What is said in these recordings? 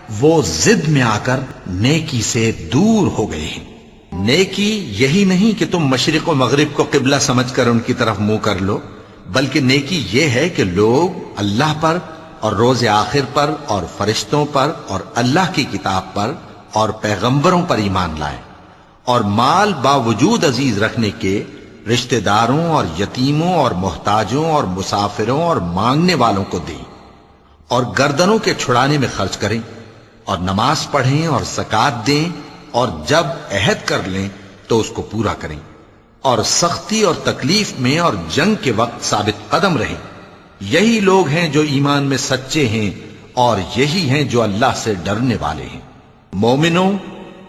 وہ ضد میں آ کر نیکی سے دور ہو گئے ہیں۔ نیکی یہی نہیں کہ تم مشرق و مغرب کو قبلہ سمجھ کر ان کی طرف منہ کر لو، بلکہ نیکی یہ ہے کہ لوگ اللہ پر اور روز آخر پر اور فرشتوں پر اور اللہ کی کتاب پر اور پیغمبروں پر ایمان لائیں، اور مال باوجود عزیز رکھنے کے رشتہ داروں اور یتیموں اور محتاجوں اور مسافروں اور مانگنے والوں کو دیں، اور گردنوں کے چھڑانے میں خرچ کریں، اور نماز پڑھیں اور زکوٰۃ دیں، اور جب عہد کر لیں تو اس کو پورا کریں، اور سختی اور تکلیف میں اور جنگ کے وقت ثابت قدم رہیں۔ یہی لوگ ہیں جو ایمان میں سچے ہیں، اور یہی ہیں جو اللہ سے ڈرنے والے ہیں۔ مومنوں،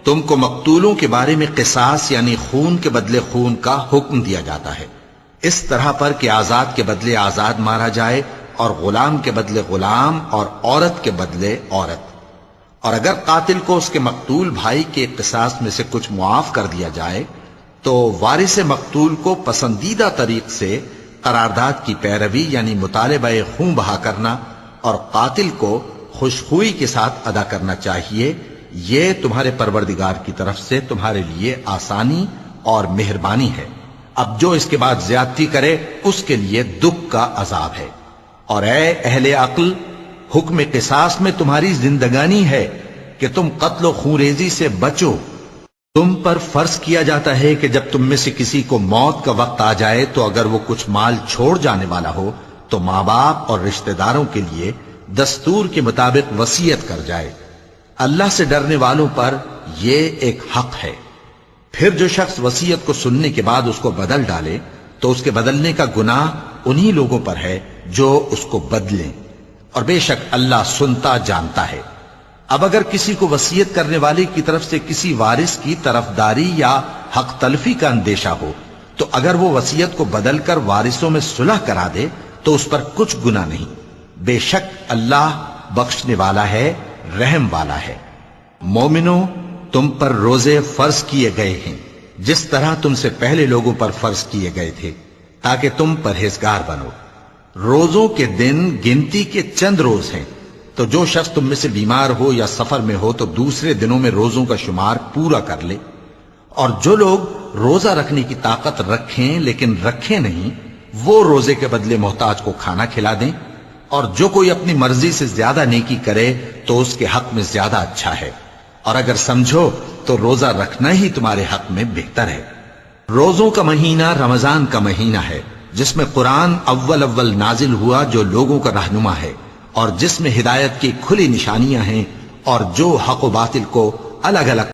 تم کو مقتولوں کے بارے میں قصاص یعنی خون کے بدلے خون کا حکم دیا جاتا ہے، اس طرح پر کہ آزاد کے بدلے آزاد مارا جائے، اور غلام کے بدلے غلام، اور عورت کے بدلے عورت۔ اور اگر قاتل کو اس کے مقتول بھائی کے قصاص میں سے کچھ معاف کر دیا جائے تو وارث مقتول کو پسندیدہ طریق سے قرارداد کی پیروی یعنی مطالبہ خون بہا کرنا اور قاتل کو خوشخوئی کے ساتھ ادا کرنا چاہیے۔ یہ تمہارے پروردگار کی طرف سے تمہارے لیے آسانی اور مہربانی ہے۔ اب جو اس کے بعد زیادتی کرے اس کے لیے دکھ کا عذاب ہے۔ اور اے اہل عقل، حکم قصاص میں تمہاری زندگانی ہے کہ تم قتل و خونریزی سے بچو۔ تم پر فرض کیا جاتا ہے کہ جب تم میں سے کسی کو موت کا وقت آ جائے تو اگر وہ کچھ مال چھوڑ جانے والا ہو تو ماں باپ اور رشتہ داروں کے لیے دستور کے مطابق وصیت کر جائے۔ اللہ سے ڈرنے والوں پر یہ ایک حق ہے۔ پھر جو شخص وصیت کو سننے کے بعد اس کو بدل ڈالے تو اس کے بدلنے کا گناہ انہی لوگوں پر ہے جو اس کو بدلیں، اور بے شک اللہ سنتا جانتا ہے۔ اب اگر کسی کو وصیت کرنے والے کی طرف سے کسی وارث کی طرفداری یا حق تلفی کا اندیشہ ہو تو اگر وہ وصیت کو بدل کر وارثوں میں صلح کرا دے تو اس پر کچھ گناہ نہیں، بے شک اللہ بخشنے والا ہے، رحم والا ہے۔ مومنوں، تم پر روزے فرض کیے گئے ہیں جس طرح تم سے پہلے لوگوں پر فرض کیے گئے تھے تاکہ تم پرہیزگار بنو۔ روزوں کے دن گنتی کے چند روز ہیں، تو جو شخص تم میں سے بیمار ہو یا سفر میں ہو تو دوسرے دنوں میں روزوں کا شمار پورا کر لے۔ اور جو لوگ روزہ رکھنے کی طاقت رکھیں لیکن رکھیں نہیں، وہ روزے کے بدلے محتاج کو کھانا کھلا دیں۔ اور جو کوئی اپنی مرضی سے زیادہ نیکی کرے تو اس کے حق میں زیادہ اچھا ہے، اور اگر سمجھو تو روزہ رکھنا ہی تمہارے حق میں بہتر ہے۔ روزوں کا مہینہ رمضان کا مہینہ ہے جس میں قرآن اول نازل ہوا، جو لوگوں کا رہنما ہے اور جس میں ہدایت کی کھلی نشانیاں ہیں، اور جو حق و باطل کو الگ الگ